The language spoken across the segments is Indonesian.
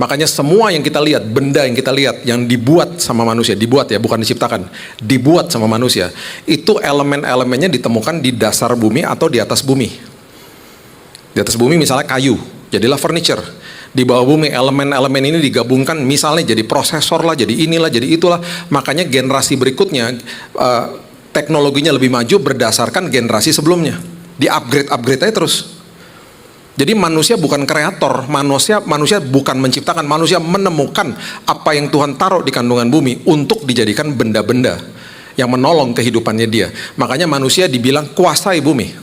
Makanya semua yang kita lihat, benda yang kita lihat, yang dibuat sama manusia, dibuat ya, bukan diciptakan, dibuat sama manusia, itu elemen-elemennya ditemukan di dasar bumi atau di atas bumi. Di atas bumi misalnya kayu, jadilah furniture. Di bawah bumi elemen-elemen ini digabungkan, misalnya jadi prosesor lah, jadi inilah, jadi itulah. Makanya generasi berikutnya, teknologinya lebih maju berdasarkan generasi sebelumnya. Di-upgrade aja terus. Jadi manusia bukan kreator, manusia bukan menciptakan, manusia menemukan apa yang Tuhan taruh di kandungan bumi untuk dijadikan benda-benda yang menolong kehidupannya dia. Makanya manusia dibilang kuasai bumi.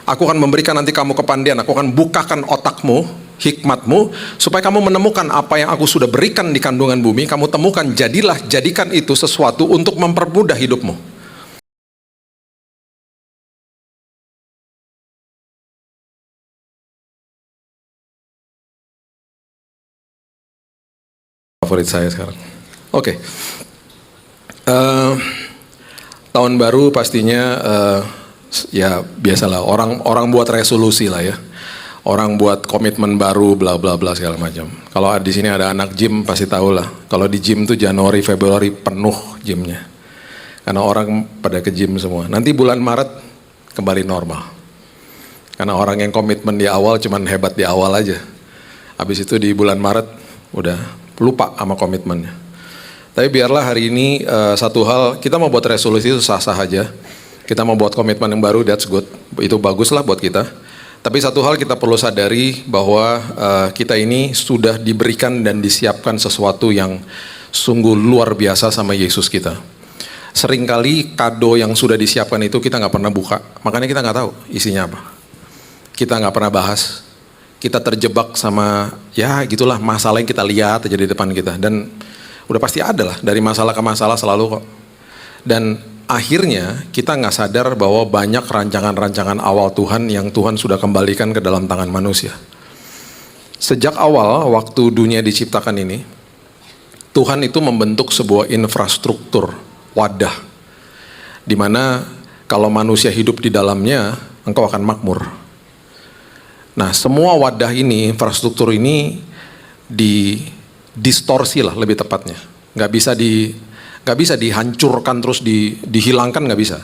Aku akan memberikan nanti kamu kepandaian, aku akan bukakan otakmu, hikmatmu, supaya kamu menemukan apa yang aku sudah berikan di kandungan bumi, kamu temukan, jadikan itu sesuatu untuk mempermudah hidupmu. Favorit saya sekarang. Oke. Tahun baru pastinya ya biasalah orang buat resolusi lah ya. Orang buat komitmen baru bla bla bla segala macam. Kalau di sini ada anak gym pasti tahu lah. Kalau di gym tuh Januari Februari penuh gymnya. Karena orang pada ke gym semua. Nanti bulan Maret kembali normal. Karena orang yang komitmen di awal cuman hebat di awal aja. Habis itu di bulan Maret udah lupa sama komitmennya. Tapi biarlah hari ini satu hal, kita mau buat resolusi itu sah-sah aja. Kita mau buat komitmen yang baru, that's good. Itu bagus lah buat kita. Tapi satu hal kita perlu sadari bahwa kita ini sudah diberikan dan disiapkan sesuatu yang sungguh luar biasa sama Yesus kita. Seringkali kado yang sudah disiapkan itu kita nggak pernah buka, makanya kita nggak tahu isinya apa. Kita nggak pernah bahas. Kita terjebak sama ya gitulah masalah yang kita lihat aja di depan kita, dan udah pasti ada lah dari masalah ke masalah selalu kok. Dan akhirnya kita nggak sadar bahwa banyak rancangan-rancangan awal Tuhan yang Tuhan sudah kembalikan ke dalam tangan manusia. Sejak awal waktu dunia diciptakan ini, Tuhan itu membentuk sebuah infrastruktur, wadah, dimana kalau manusia hidup di dalamnya engkau akan makmur. Nah, semua wadah ini, infrastruktur ini didistorsi lah lebih tepatnya. Nggak bisa dihancurkan terus dihilangkan, nggak bisa.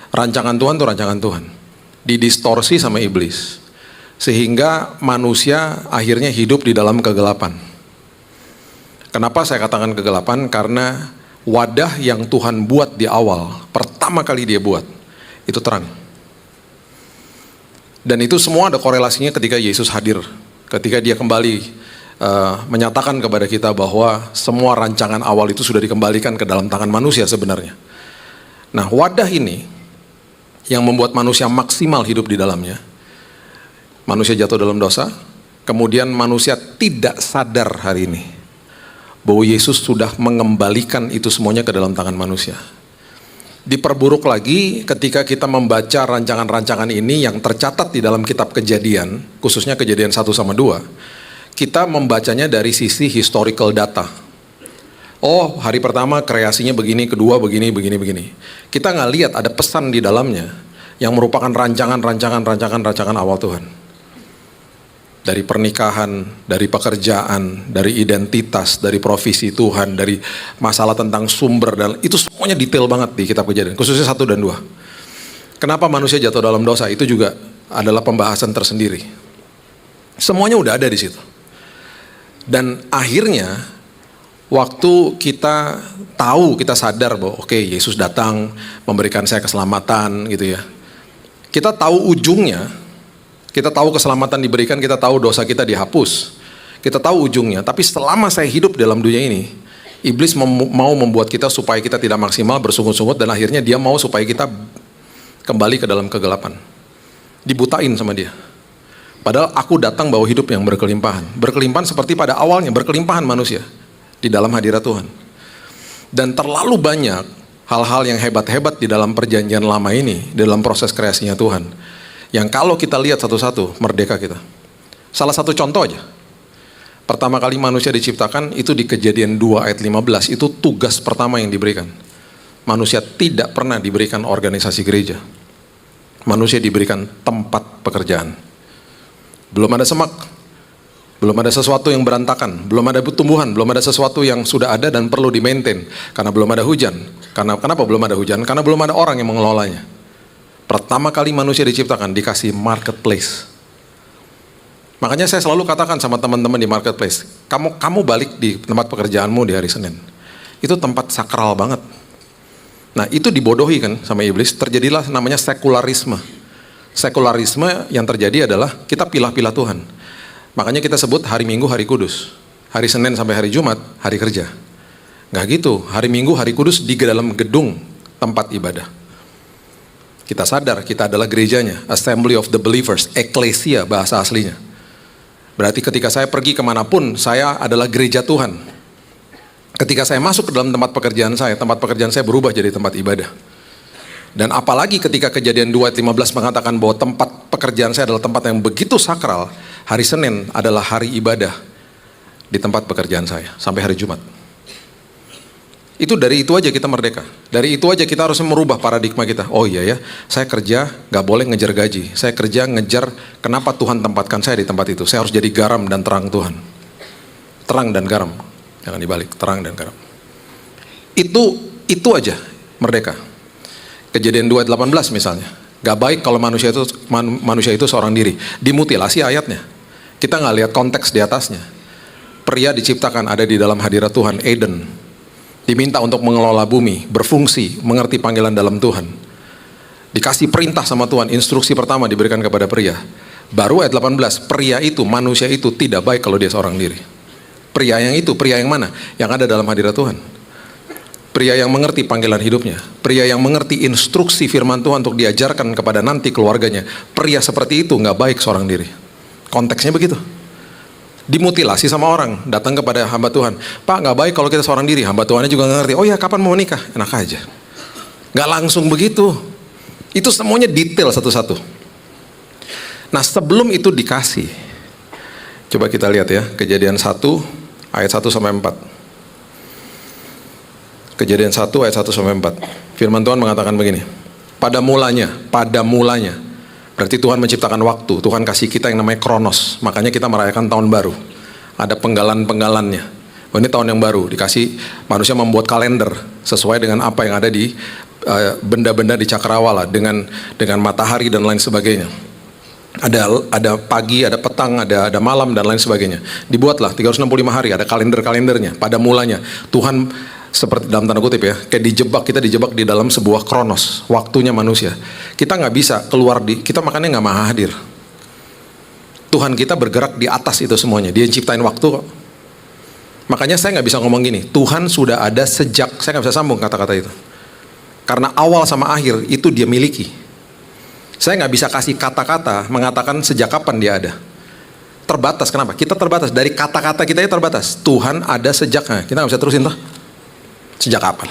Rancangan Tuhan tuh rancangan Tuhan. Didistorsi sama iblis. Sehingga manusia akhirnya hidup di dalam kegelapan. Kenapa saya katakan kegelapan? Karena wadah yang Tuhan buat di awal, pertama kali dia buat, itu terang. Dan itu semua ada korelasinya ketika Yesus hadir, ketika dia kembali menyatakan kepada kita bahwa semua rancangan awal itu sudah dikembalikan ke dalam tangan manusia sebenarnya. Nah, wadah ini yang membuat manusia maksimal hidup di dalamnya, manusia jatuh dalam dosa, kemudian manusia tidak sadar hari ini bahwa Yesus sudah mengembalikan itu semuanya ke dalam tangan manusia. Diperburuk lagi ketika kita membaca rancangan-rancangan ini yang tercatat di dalam kitab Kejadian, khususnya Kejadian 1 sama 2, kita membacanya dari sisi historical data. Oh, hari pertama kreasinya begini, kedua begini. Kita nggak lihat ada pesan di dalamnya yang merupakan rancangan awal Tuhan. Dari pernikahan, dari pekerjaan, dari identitas, dari provisi Tuhan, dari masalah tentang sumber, dan itu semuanya detail banget di kitab Kejadian, khususnya 1 dan 2. Kenapa manusia jatuh dalam dosa, itu juga adalah pembahasan tersendiri. Semuanya udah ada di situ. Dan akhirnya, waktu kita tahu, kita sadar bahwa oke, Yesus datang, memberikan saya keselamatan gitu ya. Kita tahu ujungnya, kita tahu keselamatan diberikan, kita tahu dosa kita dihapus, kita tahu ujungnya. Tapi selama saya hidup dalam dunia ini, iblis mau membuat kita supaya kita tidak maksimal, bersungut-sungut, dan akhirnya dia mau supaya kita kembali ke dalam kegelapan. Dibutain sama dia. Padahal aku datang bawa hidup yang berkelimpahan. Berkelimpahan seperti pada awalnya, berkelimpahan manusia di dalam hadirat Tuhan. Dan terlalu banyak hal-hal yang hebat-hebat di dalam perjanjian lama ini, dalam proses kreasinya Tuhan, yang kalau kita lihat satu-satu, merdeka kita. Salah satu contoh aja. Pertama kali manusia diciptakan, itu di Kejadian 2 ayat 15, itu tugas pertama yang diberikan. Manusia tidak pernah diberikan organisasi gereja. Manusia diberikan tempat pekerjaan. Belum ada semak. Belum ada sesuatu yang berantakan, belum ada tumbuhan, belum ada sesuatu yang sudah ada dan perlu di-maintain. Karena belum ada hujan. Kenapa belum ada hujan? Karena belum ada orang yang mengelolanya. Pertama kali manusia diciptakan, dikasih marketplace. Makanya saya selalu katakan sama teman-teman di marketplace, kamu balik di tempat pekerjaanmu di hari Senin. Itu tempat sakral banget. Nah itu dibodohi kan sama iblis, terjadilah namanya sekularisme. Sekularisme yang terjadi adalah kita pilah-pilah Tuhan. Makanya kita sebut hari Minggu hari kudus. Hari Senin sampai hari Jumat, hari kerja. Nggak gitu, hari Minggu hari kudus di dalam gedung tempat ibadah. Kita sadar kita adalah gerejanya, Assembly of the Believers, Ecclesia bahasa aslinya. Berarti ketika saya pergi kemanapun, saya adalah gereja Tuhan. Ketika saya masuk ke dalam tempat pekerjaan saya berubah jadi tempat ibadah. Dan apalagi ketika Kejadian 2:15 mengatakan bahwa tempat pekerjaan saya adalah tempat yang begitu sakral, hari Senin adalah hari ibadah di tempat pekerjaan saya sampai hari Jumat. Dari itu aja kita merdeka. Dari itu aja kita harus merubah paradigma kita. Oh iya ya, saya kerja gak boleh ngejar gaji. Saya kerja ngejar kenapa Tuhan tempatkan saya di tempat itu. Saya harus jadi garam dan terang Tuhan. Terang dan garam. Jangan dibalik, terang dan garam. Itu aja merdeka. Kejadian 2:18 misalnya. Gak baik kalau manusia itu seorang diri. Dimutilasi ayatnya. Kita gak lihat konteks di atasnya. Pria diciptakan ada di dalam hadirat Tuhan, Eden. Diminta untuk mengelola bumi, berfungsi, mengerti panggilan dalam Tuhan. Dikasih perintah sama Tuhan, instruksi pertama diberikan kepada pria. Baru ayat 18, manusia itu tidak baik kalau dia seorang diri. Pria yang mana? Yang ada dalam hadirat Tuhan. Pria yang mengerti panggilan hidupnya. Pria yang mengerti instruksi firman Tuhan untuk diajarkan kepada nanti keluarganya. Pria seperti itu nggak baik seorang diri. Konteksnya begitu. Dimutilasi sama orang, datang kepada hamba Tuhan. Pak, nggak baik kalau kita seorang diri. Hamba Tuhannya juga nggak ngerti. Oh ya, kapan mau menikah? Enak aja. Nggak langsung begitu. Itu semuanya detail satu-satu. Nah, sebelum itu dikasih, coba kita lihat ya, Kejadian 1 ayat 1 sampai 4. Kejadian 1 ayat 1 sampai 4. Firman Tuhan mengatakan begini. Pada mulanya. Berarti Tuhan menciptakan waktu. Tuhan kasih kita yang namanya Kronos. Makanya kita merayakan tahun baru. Ada penggalan-penggalannya. Oh, ini tahun yang baru. Dikasih manusia membuat kalender sesuai dengan apa yang ada di benda-benda di cakrawala dengan matahari dan lain sebagainya. Ada pagi, ada petang, ada malam dan lain sebagainya. Dibuatlah 365 hari, ada kalender-kalendernya. Pada mulanya Tuhan seperti dalam tanda kutip ya, kayak kita dijebak di dalam sebuah kronos, waktunya manusia. Kita nggak bisa keluar kita makanya nggak maha hadir. Tuhan kita bergerak di atas itu semuanya, Dia ciptain waktu kok. Makanya saya nggak bisa ngomong gini, Tuhan sudah ada sejak, saya nggak bisa sambung kata-kata itu. Karena awal sama akhir itu Dia miliki. Saya nggak bisa kasih kata-kata mengatakan sejak kapan Dia ada. Terbatas, kenapa? Kita terbatas, dari kata-kata kita ya terbatas. Tuhan ada sejaknya, kita nggak bisa terusin toh. Sejak kapan?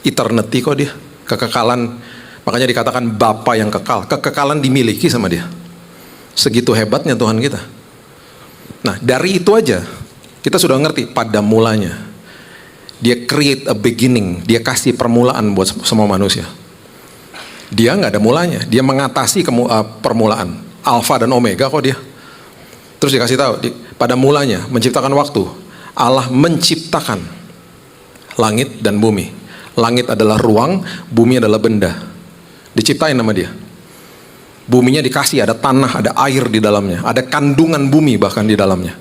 Eternity kok Dia, kekekalan. Makanya dikatakan Bapa yang kekal, kekekalan dimiliki sama Dia. Segitu hebatnya Tuhan kita. Nah, dari itu aja kita sudah ngerti pada mulanya. Dia create a beginning, Dia kasih permulaan buat semua manusia. Dia nggak ada mulanya, Dia mengatasi permulaan, Alfa dan Omega kok Dia. Terus dikasih tahu, pada mulanya menciptakan waktu, Allah menciptakan langit dan bumi. Langit adalah ruang, bumi adalah benda. Diciptain nama Dia. Buminya dikasih, ada tanah, ada air di dalamnya, ada kandungan bumi bahkan di dalamnya.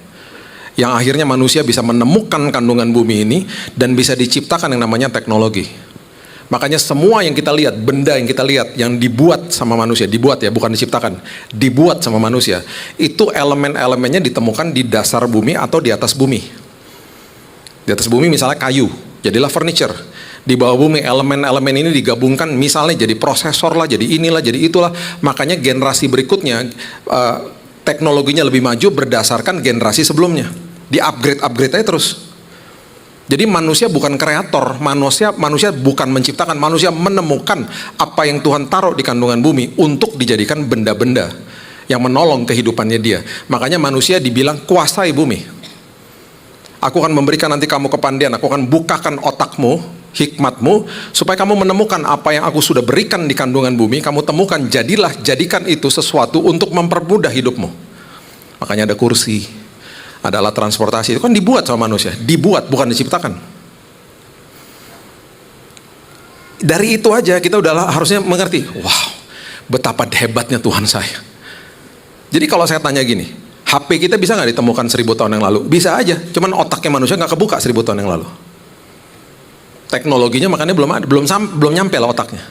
Yang akhirnya manusia bisa menemukan kandungan bumi ini dan bisa diciptakan yang namanya teknologi. Makanya semua yang kita lihat, benda yang kita lihat, yang dibuat sama manusia, dibuat ya, bukan diciptakan, dibuat sama manusia, itu elemen-elemennya ditemukan di dasar bumi atau di atas bumi. Di atas bumi misalnya kayu, jadilah furniture. Di bawah bumi elemen-elemen ini digabungkan, misalnya jadi prosesor lah, jadi inilah, jadi itulah. Makanya generasi berikutnya teknologinya lebih maju berdasarkan generasi sebelumnya. Di upgrade aja terus. Jadi manusia bukan kreator, manusia bukan menciptakan, manusia menemukan apa yang Tuhan taruh di kandungan bumi untuk dijadikan benda-benda yang menolong kehidupannya Dia. Makanya manusia dibilang kuasai bumi. Aku akan memberikan nanti kamu kepandian, aku akan bukakan otakmu, hikmatmu, supaya kamu menemukan apa yang aku sudah berikan di kandungan bumi, kamu temukan, jadikan itu sesuatu untuk mempermudah hidupmu. Makanya ada kursi, ada alat transportasi. Itu kan dibuat sama manusia. Dibuat, bukan diciptakan. Dari itu aja kita udah harusnya mengerti, wow, betapa hebatnya Tuhan saya. Jadi kalau saya tanya gini, HP kita bisa nggak ditemukan 1000 tahun yang lalu? Bisa aja, cuman otaknya manusia nggak kebuka 1000 tahun yang lalu. Teknologinya makanya belum nyampe lah otaknya.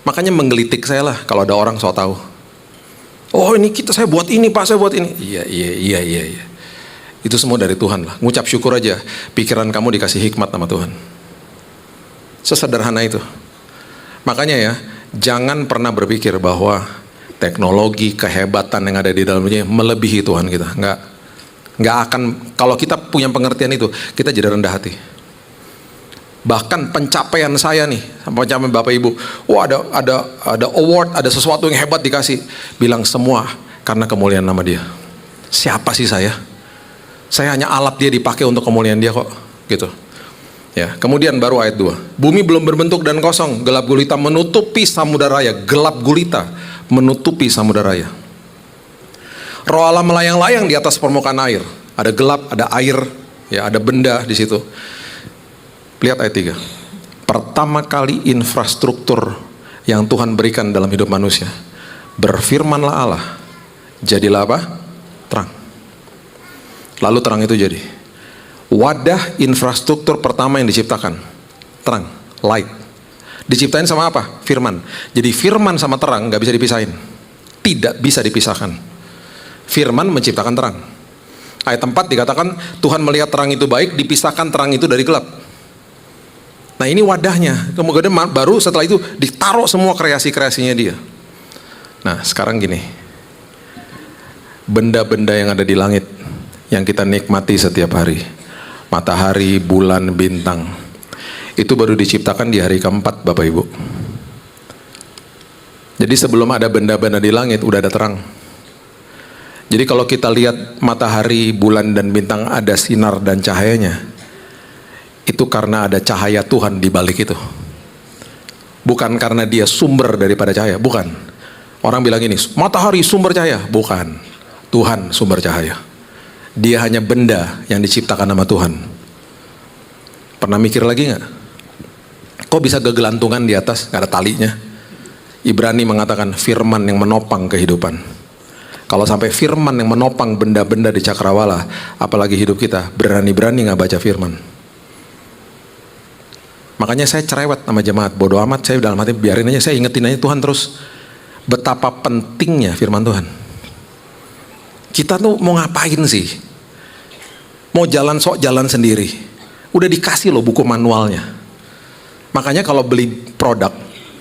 Makanya menggelitik saya lah kalau ada orang so tahu. Oh ini saya buat ini Pak, saya buat ini. Iya. Itu semua dari Tuhan lah. Ngucap syukur aja, pikiran kamu dikasih hikmat sama Tuhan. Sesederhana itu. Makanya ya, jangan pernah berpikir bahwa teknologi, kehebatan yang ada di dalamnya melebihi Tuhan kita. Nggak akan, kalau kita punya pengertian itu, kita jadi rendah hati. Bahkan pencapaian saya nih, pencapaian Bapak Ibu, wah ada award, ada sesuatu yang hebat dikasih, bilang semua karena kemuliaan nama Dia. Siapa sih saya? Saya hanya alat Dia dipakai untuk kemuliaan Dia kok, gitu. Ya, kemudian baru ayat 2. Bumi belum berbentuk dan kosong, gelap gulita menutupi samudera raya, gelap gulita menutupi samudera raya. Roh Allah melayang-layang di atas permukaan air. Ada gelap, ada air, ya ada benda di situ. Lihat ayat 3. Pertama kali infrastruktur yang Tuhan berikan dalam hidup manusia. Berfirmanlah Allah, jadilah apa? Terang. Lalu terang itu jadi. Wadah infrastruktur pertama yang diciptakan, terang, light. Diciptain sama apa? Firman. Jadi firman sama terang gak bisa dipisahin. Tidak bisa dipisahkan. Firman menciptakan terang. Ayat 4 dikatakan Tuhan melihat terang itu baik, dipisahkan terang itu dari gelap. Nah ini wadahnya. Kemudian baru setelah itu ditaruh semua kreasi-kreasinya Dia. Nah sekarang gini, benda-benda yang ada di langit yang kita nikmati setiap hari, matahari, bulan, bintang, itu baru diciptakan di hari keempat Bapak Ibu. Jadi sebelum ada benda-benda di langit udah ada terang. Jadi kalau kita lihat matahari, bulan, dan bintang ada sinar dan cahayanya, itu karena ada cahaya Tuhan di balik itu. Bukan karena dia sumber daripada cahaya, bukan. Orang bilang ini, matahari sumber cahaya, bukan. Tuhan sumber cahaya. Dia hanya benda yang diciptakan sama Tuhan. Pernah mikir lagi nggak? Kok bisa gegelantungan di atas, nggak ada talinya? Ibrani mengatakan firman yang menopang kehidupan. Kalau sampai firman yang menopang benda-benda di cakrawala, apalagi hidup kita, berani-berani nggak baca firman. Makanya saya cerewet sama jemaat, bodoh amat, saya dalam hati biarin aja, saya ingetin aja Tuhan terus. Betapa pentingnya firman Tuhan. Kita tuh mau ngapain sih? Mau jalan sok jalan sendiri. Udah dikasih loh buku manualnya. Makanya kalau beli produk,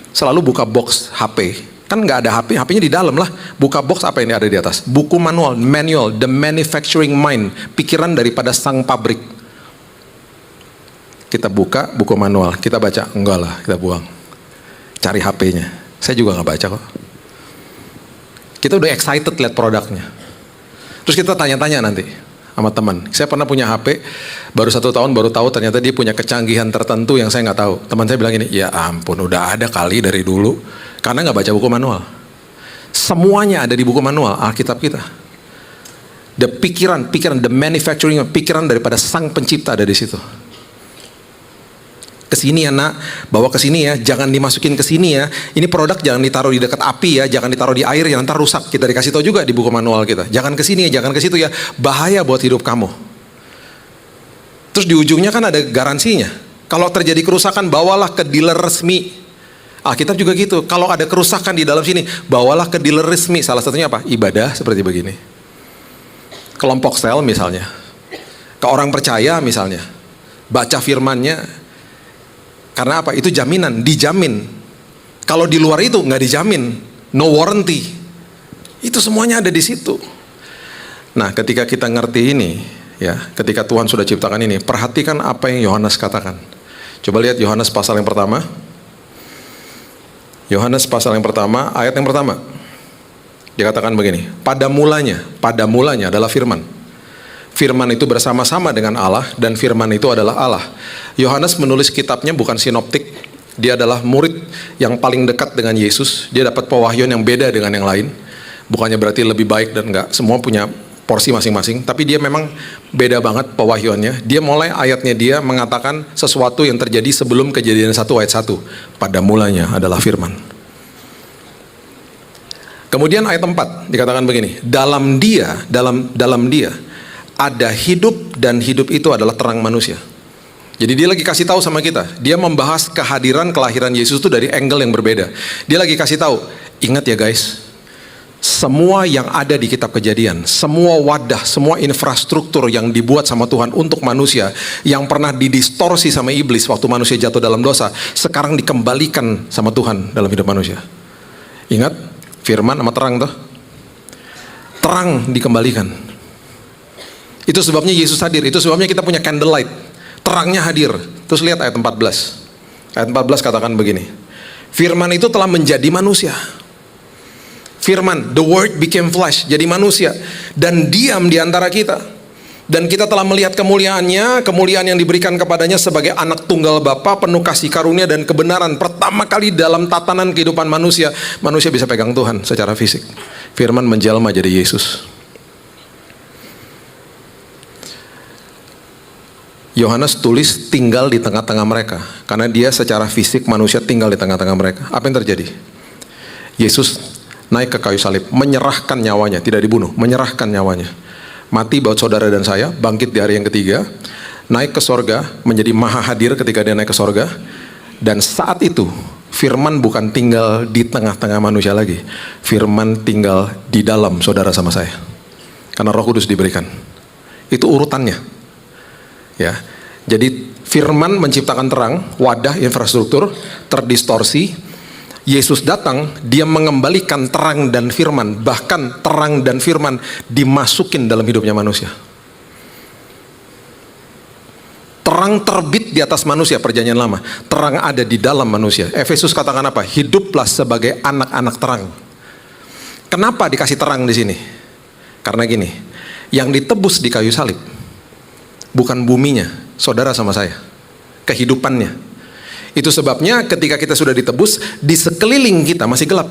selalu buka box HP. Kan nggak ada HP, HP-nya di dalam lah. Buka box apa ini ada di atas? Buku manual, the manufacturing mind. Pikiran daripada sang pabrik. Kita buka buku manual, kita baca, enggak lah, kita buang. Cari HP-nya. Saya juga nggak baca kok. Kita udah excited lihat produknya. Terus kita tanya-tanya nanti sama teman. Saya pernah punya HP, baru 1 tahun baru tahu ternyata dia punya kecanggihan tertentu yang saya nggak tahu. Teman saya bilang gini, ya ampun udah ada kali dari dulu. Karena nggak baca buku manual. Semuanya ada di buku manual Alkitab kita. Pikiran, the manufacturing, pikiran daripada sang pencipta ada di situ. Kesini ya nak, bawa ke sini ya, jangan dimasukin ke sini ya. Ini produk jangan ditaruh di dekat api ya, jangan ditaruh di air ya, ntar rusak. Kita dikasih tahu juga di buku manual kita. Jangan ke sini ya, jangan ke situ ya, bahaya buat hidup kamu. Terus di ujungnya kan ada garansinya. Kalau terjadi kerusakan, bawalah ke dealer resmi. Alkitab juga gitu. Kalau ada kerusakan di dalam sini, bawalah ke dealer resmi. Salah satunya apa? Ibadah seperti begini. Kelompok sel misalnya, ke orang percaya misalnya, baca firmannya. Karena apa? Itu jaminan, dijamin. Kalau di luar itu nggak dijamin, no warranty. Itu semuanya ada di situ. Nah, ketika kita ngerti ini, ya, ketika Tuhan sudah ciptakan ini, perhatikan apa yang Yohanes katakan. Coba lihat Yohanes pasal yang pertama. Yohanes pasal yang pertama, ayat yang pertama. Dikatakan begini, pada mulanya adalah firman. Firman itu bersama-sama dengan Allah dan firman itu adalah Allah. Yohanes menulis kitabnya bukan sinoptik. Dia adalah murid yang paling dekat dengan Yesus. Dia dapat pewahyuan yang beda dengan yang lain. Bukannya berarti lebih baik dan enggak, semua punya porsi masing-masing, tapi dia memang beda banget pewahyuannya. Dia mulai ayatnya dia mengatakan sesuatu yang terjadi sebelum Kejadian 1 ayat 1. Pada mulanya adalah firman. Kemudian ayat 4 dikatakan begini, dalam dia ada hidup dan hidup itu adalah terang manusia. Jadi dia lagi kasih tahu sama kita, dia membahas kehadiran kelahiran Yesus itu dari angle yang berbeda. Dia lagi kasih tahu, ingat ya guys, semua yang ada di kitab Kejadian, semua wadah, semua infrastruktur yang dibuat sama Tuhan untuk manusia, yang pernah didistorsi sama iblis waktu manusia jatuh dalam dosa, sekarang dikembalikan sama Tuhan dalam hidup manusia. Ingat, firman sama terang tuh. Terang dikembalikan. Itu sebabnya Yesus hadir, itu sebabnya kita punya candlelight. Terangnya hadir. Terus lihat ayat 14. Ayat 14 katakan begini, firman itu telah menjadi manusia. Firman, the word became flesh, jadi manusia, dan diam di antara kita. Dan kita telah melihat kemuliaannya, kemuliaan yang diberikan kepadanya sebagai anak tunggal Bapa, penuh kasih karunia dan kebenaran. Pertama kali dalam tatanan kehidupan manusia, manusia bisa pegang Tuhan secara fisik. Firman menjelma jadi Yesus. Yohanes tulis tinggal di tengah-tengah mereka, karena dia secara fisik manusia tinggal di tengah-tengah mereka. Apa yang terjadi? Yesus naik ke kayu salib, menyerahkan nyawanya, tidak dibunuh, menyerahkan nyawanya. Mati buat saudara dan saya, bangkit di hari yang ketiga, naik ke sorga, menjadi maha hadir ketika dia naik ke sorga. Dan saat itu, firman bukan tinggal di tengah-tengah manusia lagi. Firman tinggal di dalam saudara sama saya. Karena Roh Kudus diberikan. Itu urutannya. Ya, jadi firman menciptakan terang, wadah, infrastruktur, terdistorsi. Yesus datang, dia mengembalikan terang dan firman, bahkan terang dan firman dimasukin dalam hidupnya manusia. Terang terbit di atas manusia, perjanjian lama. Terang ada di dalam manusia. Efesus katakan apa? Hiduplah sebagai anak-anak terang. Kenapa dikasih terang di sini? Karena gini, yang ditebus di kayu salib bukan buminya, saudara sama saya, kehidupannya. Itu sebabnya ketika kita sudah ditebus, di sekeliling kita masih gelap.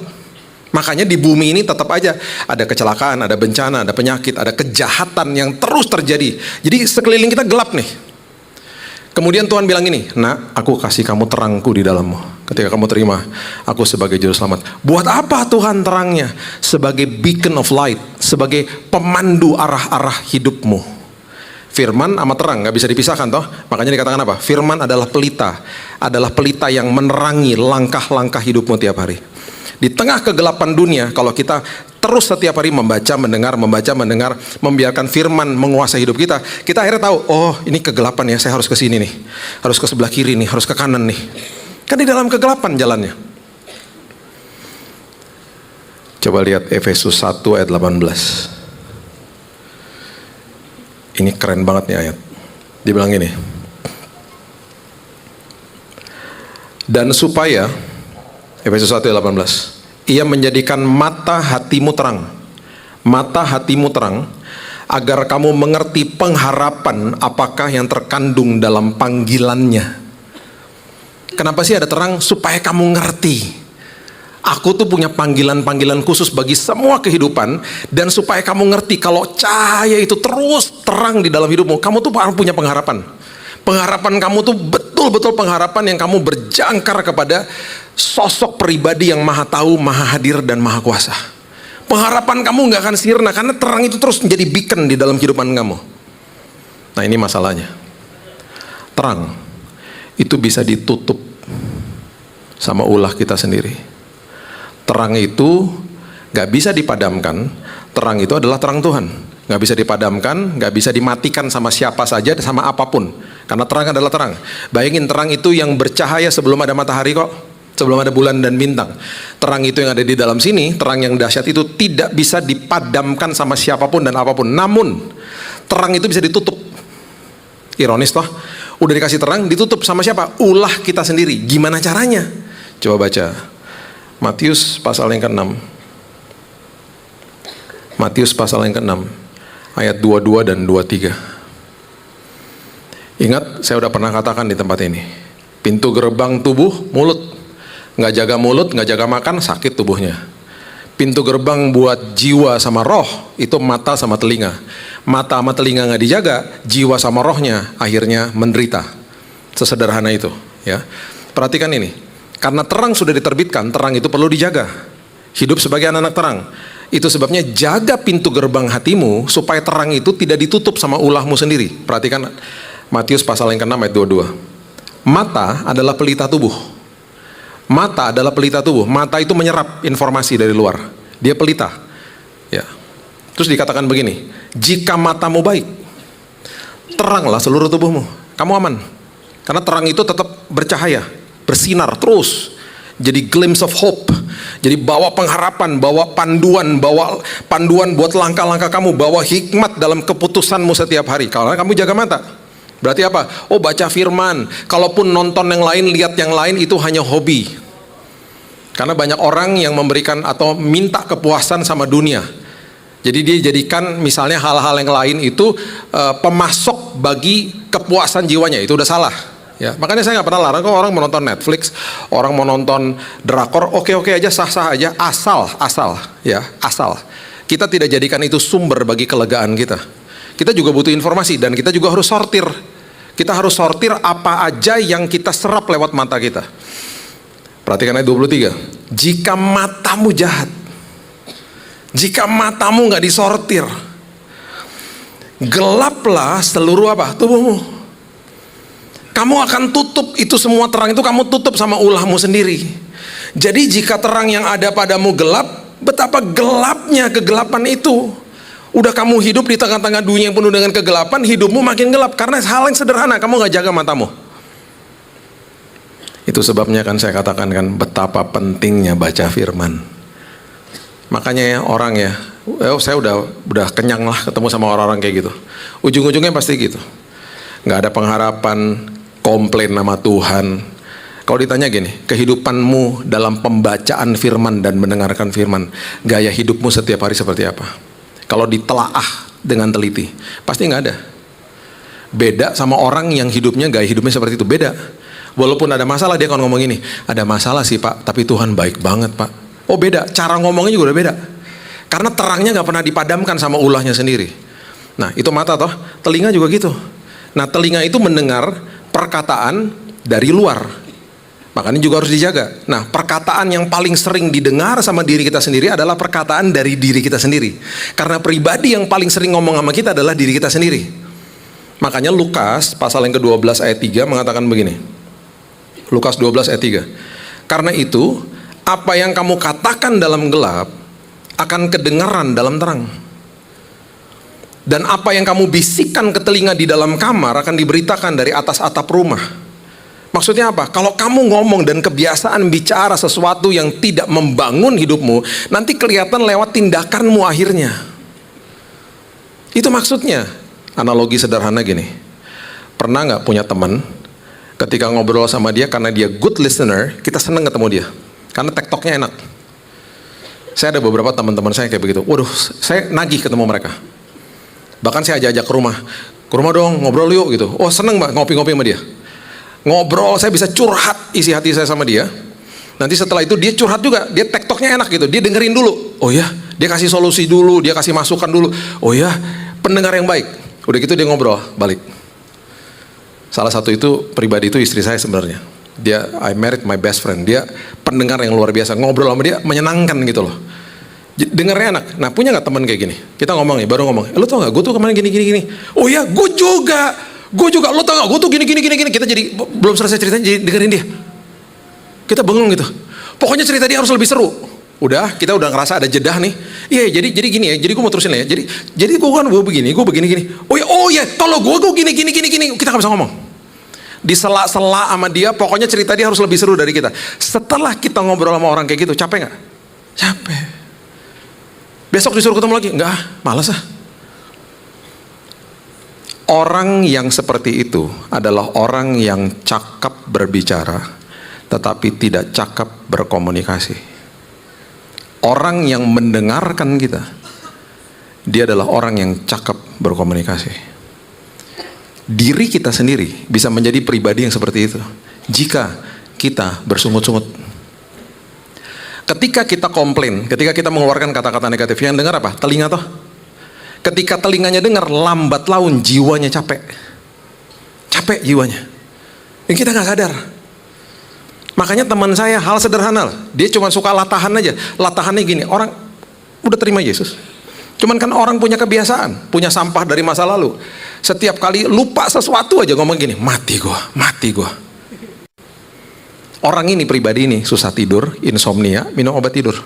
Makanya di bumi ini tetap aja ada kecelakaan, ada bencana, ada penyakit, ada kejahatan yang terus terjadi. Jadi sekeliling kita gelap nih. Kemudian Tuhan bilang ini, nak, aku kasih kamu terangku di dalammu. Ketika kamu terima aku sebagai juru selamat. Buat apa Tuhan terangnya? Sebagai beacon of light, sebagai pemandu arah-arah hidupmu. Firman sama terang nggak bisa dipisahkan toh. Makanya dikatakan apa? Firman adalah pelita yang menerangi langkah-langkah hidupmu tiap hari. Di tengah kegelapan dunia, kalau kita terus setiap hari membaca, mendengar, membiarkan firman menguasai hidup kita, kita akhirnya tahu, oh ini kegelapan ya, saya harus ke sini nih, harus ke sebelah kiri nih, harus ke kanan nih. Kan di dalam kegelapan jalannya. Coba lihat Efesus 1 ayat 18. Ini keren banget nih ayat. Dia bilang gini, dan supaya, Efesus 1 ayat 18, ia menjadikan mata hatimu terang, agar kamu mengerti pengharapan apakah yang terkandung dalam panggilannya. Kenapa sih ada terang? Supaya kamu ngerti. Aku tuh punya panggilan-panggilan khusus bagi semua kehidupan. Dan supaya kamu ngerti kalau cahaya itu terus terang di dalam hidupmu, kamu tuh punya pengharapan. Pengharapan kamu tuh betul-betul pengharapan yang kamu berjangkar kepada sosok pribadi yang maha tahu, maha hadir, dan maha kuasa. Pengharapan kamu gak akan sirna karena terang itu terus menjadi beacon di dalam kehidupan kamu. Nah ini masalahnya. Terang itu bisa ditutup sama ulah kita sendiri. Terang itu gak bisa dipadamkan. Terang itu adalah terang Tuhan. Gak bisa dipadamkan, gak bisa dimatikan sama siapa saja, sama apapun. Karena terang adalah terang. Bayangin terang itu yang bercahaya sebelum ada matahari kok. Sebelum ada bulan dan bintang. Terang itu yang ada di dalam sini, terang yang dahsyat itu tidak bisa dipadamkan sama siapapun dan apapun. Namun, terang itu bisa ditutup. Ironis toh. Udah dikasih terang, ditutup sama siapa? Ulah kita sendiri. Gimana caranya? Coba baca Matius pasal yang ke-6. Matius pasal yang ke-6 ayat 22 dan 23. Ingat, saya udah pernah katakan di tempat ini, pintu gerbang tubuh mulut. Nggak jaga mulut, nggak jaga makan, sakit tubuhnya. Pintu gerbang buat jiwa sama roh itu mata sama telinga. Mata sama telinga nggak dijaga, jiwa sama rohnya akhirnya menderita. Sesederhana itu, ya. Perhatikan ini, karena terang sudah diterbitkan, terang itu perlu dijaga. Hidup sebagai anak-anak terang. Itu sebabnya jaga pintu gerbang hatimu supaya terang itu tidak ditutup sama ulahmu sendiri. Perhatikan Matius pasal yang ke-6 ayat 22. Mata adalah pelita tubuh. Mata adalah pelita tubuh. Mata itu menyerap informasi dari luar. Dia pelita. Ya. Terus dikatakan begini, jika matamu baik, teranglah seluruh tubuhmu. Kamu aman. Karena terang itu tetap bercahaya, bersinar terus. Jadi glimpse of hope. Jadi bawa pengharapan, bawa panduan buat langkah-langkah kamu, bawa hikmat dalam keputusanmu setiap hari. Kalau kamu jaga mata. Berarti apa? Oh, baca firman. Kalaupun nonton yang lain, lihat yang lain, itu hanya hobi. Karena banyak orang yang memberikan atau minta kepuasan sama dunia. Jadi dia jadikan misalnya hal-hal yang lain itu pemasok bagi kepuasan jiwanya. Itu udah salah. Ya, makanya saya nggak pernah larang kalau orang menonton Netflix, orang mau nonton drakor, oke aja, sah-sah aja, asal. Kita tidak jadikan itu sumber bagi kelegaan kita. Kita juga butuh informasi dan kita juga harus sortir. Kita harus sortir apa aja yang kita serap lewat mata kita. Perhatikan ayat 23. Jika matamu jahat, jika matamu nggak disortir, gelaplah seluruh apa? Tubuhmu. Kamu akan tutup itu semua terang itu, kamu tutup sama ulahmu sendiri. Jadi jika terang yang ada padamu gelap, betapa gelapnya kegelapan itu. Udah kamu hidup di tengah-tengah dunia yang penuh dengan kegelapan, hidupmu makin gelap. Karena hal yang sederhana, kamu gak jaga matamu. Itu sebabnya kan saya katakan kan, betapa pentingnya baca firman. Makanya ya orang ya, saya udah kenyang lah ketemu sama orang-orang kayak gitu. Ujung-ujungnya pasti gitu. Gak ada pengharapan, komplain nama Tuhan. Kalau ditanya gini, kehidupanmu dalam pembacaan firman dan mendengarkan firman, gaya hidupmu setiap hari seperti apa? Kalau ditelaah dengan teliti, pasti nggak ada. Beda sama orang yang hidupnya, gaya hidupnya seperti itu, beda. Walaupun ada masalah, dia akan ngomong gini, ada masalah sih Pak, tapi Tuhan baik banget Pak. Oh beda, cara ngomongnya juga udah beda. Karena terangnya nggak pernah dipadamkan sama ulahnya sendiri. Nah itu mata toh, telinga juga gitu. Nah telinga itu mendengar perkataan dari luar. Makanya juga harus dijaga. Nah, perkataan yang paling sering didengar sama diri kita sendiri adalah perkataan dari diri kita sendiri. Karena pribadi yang paling sering ngomong sama kita adalah diri kita sendiri. Makanya Lukas pasal yang ke-12 ayat 3 mengatakan begini. Lukas 12 ayat 3. Karena itu, apa yang kamu katakan dalam gelap akan kedengaran dalam terang. Dan apa yang kamu bisikkan ke telinga di dalam kamar akan diberitakan dari atas atap rumah. Maksudnya apa? Kalau kamu ngomong dan kebiasaan bicara sesuatu yang tidak membangun hidupmu, nanti kelihatan lewat tindakanmu akhirnya. Itu maksudnya. Analogi sederhana gini. Pernah nggak punya teman, ketika ngobrol sama dia karena dia good listener, kita seneng ketemu dia. Karena tektoknya enak. Saya ada beberapa teman-teman saya kayak begitu. Waduh, saya nagih ketemu mereka. Bahkan saya ajak ke rumah. Ke rumah dong, ngobrol yuk gitu. Oh seneng mbak, ngopi-ngopi sama dia. Ngobrol, saya bisa curhat isi hati saya sama dia. Nanti setelah itu dia curhat juga, dia tektoknya enak gitu, dia dengerin dulu. Oh ya, dia kasih solusi dulu, dia kasih masukan dulu. Oh ya, pendengar yang baik. Udah gitu dia ngobrol, balik. Salah satu itu, pribadi itu istri saya sebenarnya. Dia, I married my best friend. Dia pendengar yang luar biasa, ngobrol sama dia menyenangkan gitu loh. Dengernya enak. Nah punya gak teman kayak gini? Kita ngomong nih, baru ngomong, lu tau gak, gue tuh kemarin gini. Oh ya, gue juga, lo tau gak, gue tuh gini. Kita jadi, belum selesai ceritanya, jadi dengerin dia. Kita bengong gitu. Pokoknya cerita dia harus lebih seru. Udah, kita udah ngerasa ada jedah nih. Iya, jadi gini ya, jadi gue mau terusin ya. Jadi gue begini. Oh ya, kalau gue gini. Kita gak bisa ngomong. Di sela-sela sama dia, pokoknya cerita dia harus lebih seru dari kita. Setelah kita ngobrol sama orang kayak gitu, capek gak? Capek. Besok disuruh ketemu lagi? Enggak, malas ah. Orang yang seperti itu adalah orang yang cakap berbicara, tetapi tidak cakap berkomunikasi. Orang yang mendengarkan kita, dia adalah orang yang cakap berkomunikasi. Diri kita sendiri bisa menjadi pribadi yang seperti itu jika kita bersungut-sungut. Ketika kita komplain, ketika kita mengeluarkan kata-kata negatif, yang dengar apa? Telinga toh. Ketika telinganya dengar, lambat laun jiwanya capek. Capek jiwanya. Dan kita nggak sadar. Makanya teman saya hal sederhana, dia cuma suka latahan aja. Latahannya gini, orang udah terima Yesus. Cuman kan orang punya kebiasaan, punya sampah dari masa lalu. Setiap kali lupa sesuatu aja ngomong gini, mati gua, mati gua. Orang ini pribadi ini susah tidur, insomnia, minum obat tidur.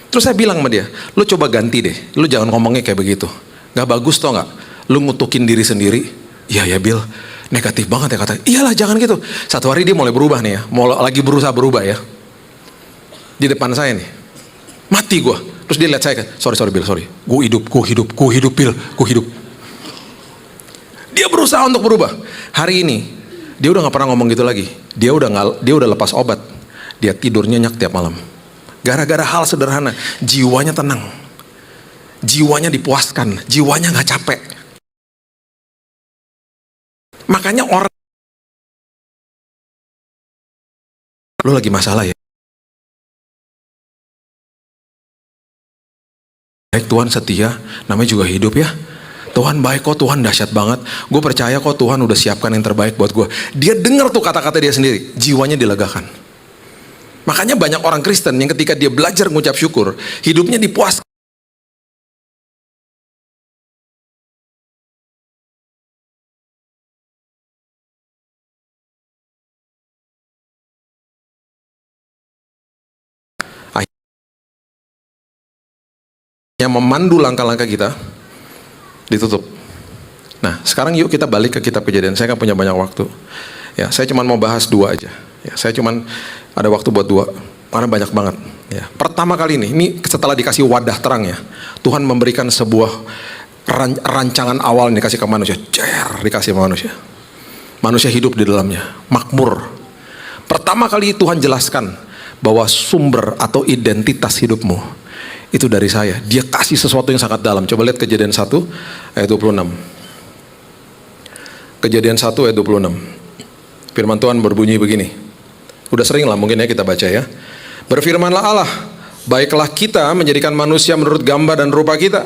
Terus saya bilang sama dia, lu coba ganti deh, lu jangan ngomongnya kayak begitu. Gak bagus tau gak? Lu ngutukin diri sendiri. Iya ya Bill, negatif banget ya katanya. Iyalah jangan gitu. Satu hari dia mulai berubah nih ya, lagi berusaha berubah ya. Di depan saya nih, mati gua. Terus dia lihat saya kan, sorry Bill, sorry. Gue hidup Bill, gue hidup. Dia berusaha untuk berubah. Hari ini dia udah nggak pernah ngomong gitu lagi. Dia udah lepas obat. Dia tidur nyenyak tiap malam. Gara-gara hal sederhana, jiwanya tenang, jiwanya dipuaskan, jiwanya nggak capek. Makanya orang, lu lagi masalah ya? Baik, Tuhan setia, namanya juga hidup ya. Tuhan baik kok, Tuhan dahsyat banget. Gue percaya kok Tuhan udah siapkan yang terbaik buat gue. Dia dengar tuh kata-kata dia sendiri, jiwanya dilegakan. Makanya banyak orang Kristen yang ketika dia belajar mengucap syukur, hidupnya dipuaskan. Yang memandu langkah-langkah kita ditutup. Nah, sekarang yuk kita balik ke kitab Kejadian. Saya kan punya banyak waktu. Ya, saya cuma mau bahas 2 aja. Ya, saya cuma ada waktu buat 2 karena banyak banget. Ya, pertama kali ini setelah dikasih wadah terang ya, Tuhan memberikan sebuah rancangan awal yang dikasih ke manusia. Dikasih ke manusia. Manusia hidup di dalamnya, makmur. Pertama kali Tuhan jelaskan bahwa sumber atau identitas hidupmu itu dari saya. Dia kasih sesuatu yang sangat dalam. Coba lihat Kejadian 1 ayat 26. Kejadian 1 ayat 26. Firman Tuhan berbunyi begini. Udah sering lah mungkin ya kita baca ya. Berfirmanlah Allah, baiklah kita menjadikan manusia menurut gambar dan rupa kita,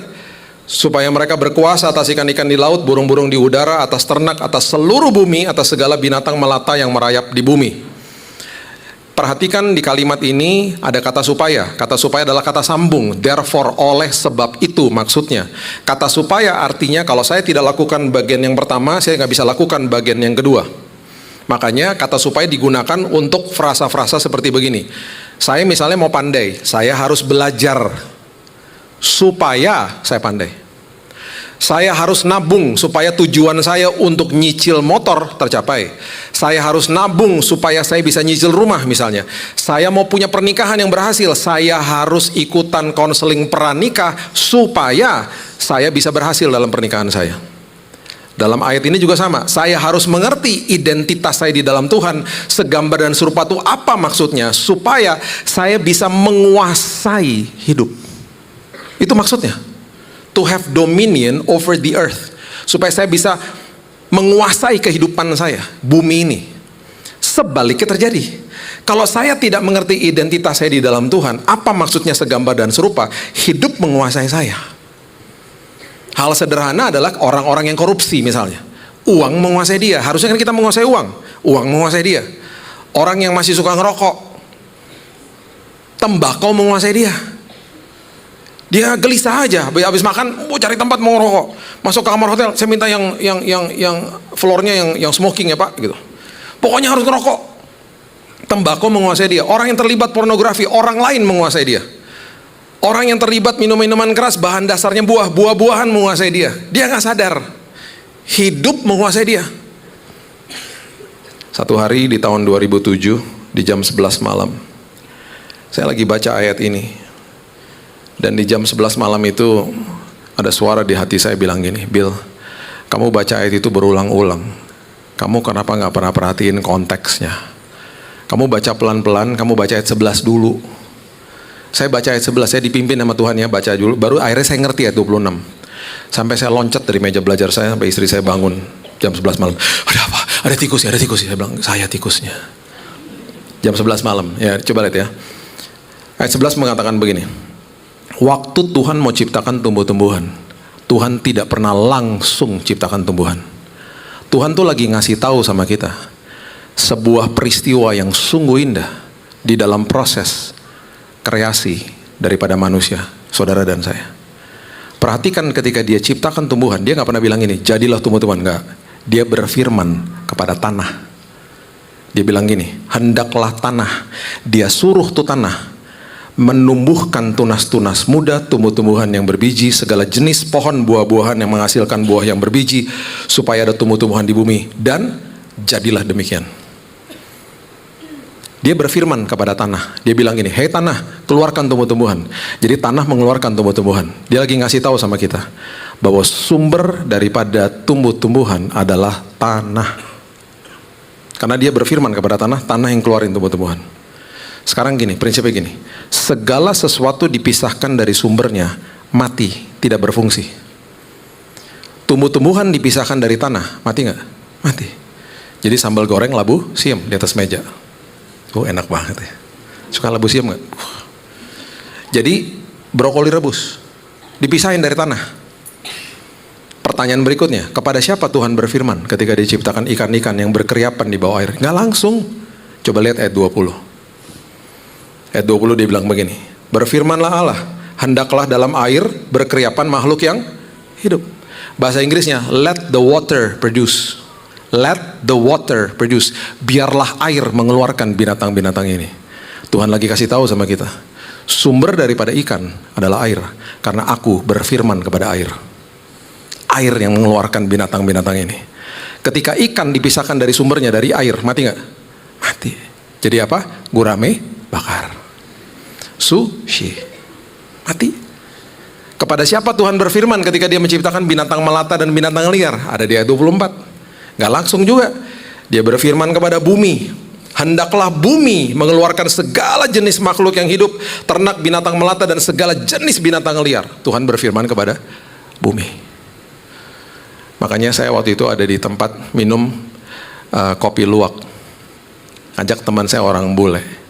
supaya mereka berkuasa atas ikan-ikan di laut, burung-burung di udara, atas ternak, atas seluruh bumi, atas segala binatang melata yang merayap di bumi. Perhatikan di kalimat ini ada kata supaya. Kata supaya adalah kata sambung. Therefore, oleh sebab itu maksudnya. Kata supaya artinya kalau saya tidak lakukan bagian yang pertama, saya nggak bisa lakukan bagian yang kedua. Makanya kata supaya digunakan untuk frasa-frasa seperti begini. Saya misalnya mau pandai, saya harus belajar supaya saya pandai. Saya harus nabung supaya tujuan saya untuk nyicil motor tercapai. Saya harus nabung supaya saya bisa nyicil rumah misalnya. Saya mau punya pernikahan yang berhasil. Saya harus ikutan konseling pranikah supaya saya bisa berhasil dalam pernikahan saya. Dalam ayat ini juga sama. Saya harus mengerti identitas saya di dalam Tuhan. Segambar dan serupa itu apa maksudnya? Supaya saya bisa menguasai hidup. Itu maksudnya. To have dominion over the earth. Supaya saya bisa menguasai kehidupan saya, bumi ini. Sebaliknya terjadi. Kalau saya tidak mengerti identitas saya di dalam Tuhan, apa maksudnya segambar dan serupa? Hidup menguasai saya. Hal sederhana adalah orang-orang yang korupsi misalnya. Uang menguasai dia. Harusnya kan kita menguasai uang. Uang menguasai dia. Orang yang masih suka ngerokok, tembakau menguasai dia. Dia gelisah aja, habis makan, mau cari tempat mau ngerokok. Masuk ke kamar hotel, saya minta yang floornya yang smoking ya Pak, gitu. Pokoknya harus ngerokok. Tembakau menguasai dia. Orang yang terlibat pornografi, orang lain menguasai dia. Orang yang terlibat minum-minuman keras, bahan dasarnya buah-buahan menguasai dia. Dia nggak sadar. Hidup menguasai dia. Satu hari di tahun 2007, di jam 11 malam, saya lagi baca ayat ini. Dan di jam 11 malam itu ada suara di hati saya bilang gini, Bill, kamu baca ayat itu berulang-ulang. Kamu kenapa nggak pernah perhatiin konteksnya? Kamu baca pelan-pelan, kamu baca ayat 11 dulu. Saya baca ayat 11, saya dipimpin sama Tuhan ya, baca dulu. Baru akhirnya saya ngerti ayat 26. Sampai saya loncat dari meja belajar saya, sampai istri saya bangun jam 11 malam. Ada apa? Ada tikus ya, ada tikus ya. Saya bilang, saya tikusnya. Jam 11 malam, ya coba lihat ya. Ayat 11 mengatakan begini. Waktu Tuhan mau ciptakan tumbuh-tumbuhan, Tuhan tidak pernah langsung ciptakan tumbuhan. Tuhan tuh lagi ngasih tahu sama kita sebuah peristiwa yang sungguh indah di dalam proses kreasi daripada manusia, saudara dan saya. Perhatikan ketika dia ciptakan tumbuhan, dia nggak pernah bilang ini, jadilah tumbuh-tumbuhan, nggak. Dia berfirman kepada tanah. Dia bilang gini, hendaklah tanah. Dia suruh tuh tanah menumbuhkan tunas-tunas muda, tumbuh-tumbuhan yang berbiji, segala jenis pohon buah-buahan yang menghasilkan buah yang berbiji, supaya ada tumbuh-tumbuhan di bumi. Dan jadilah demikian. Dia berfirman kepada tanah. Dia bilang gini, hei tanah, keluarkan tumbuh-tumbuhan. Jadi tanah mengeluarkan tumbuh-tumbuhan. Dia lagi ngasih tahu sama kita bahwa sumber daripada tumbuh-tumbuhan adalah tanah. Karena dia berfirman kepada tanah, tanah yang keluarin tumbuh-tumbuhan. Sekarang gini, prinsipnya gini, segala sesuatu dipisahkan dari sumbernya, mati, tidak berfungsi. Tumbuh-tumbuhan dipisahkan dari tanah, mati nggak? Mati. Jadi sambal goreng labu siam di atas meja. Enak banget ya. Suka labu siam nggak? Jadi brokoli rebus dipisahin dari tanah. Pertanyaan berikutnya, kepada siapa Tuhan berfirman ketika diciptakan ikan-ikan yang berkeriapan di bawah air? Nggak langsung. Coba lihat ayat 20. Ayat 20 dia bilang begini, berfirmanlah Allah, hendaklah dalam air berkeriapan makhluk yang hidup. Bahasa Inggrisnya, let the water produce. Let the water produce. Biarlah air mengeluarkan binatang-binatang ini. Tuhan lagi kasih tahu sama kita, sumber daripada ikan adalah air. Karena aku berfirman kepada air. Air yang mengeluarkan binatang-binatang ini. Ketika ikan dipisahkan dari sumbernya, dari air, mati nggak? Mati. Jadi apa? Gurame bakar. Sushi. Mati. Kepada siapa Tuhan berfirman ketika dia menciptakan binatang melata dan binatang liar? Ada di ayat 24. Nggak langsung juga. Dia berfirman kepada bumi, hendaklah bumi mengeluarkan segala jenis makhluk yang hidup, ternak, binatang melata, dan segala jenis binatang liar. Tuhan berfirman kepada bumi. Makanya saya waktu itu ada di tempat minum kopi luwak. Ajak teman saya orang bule.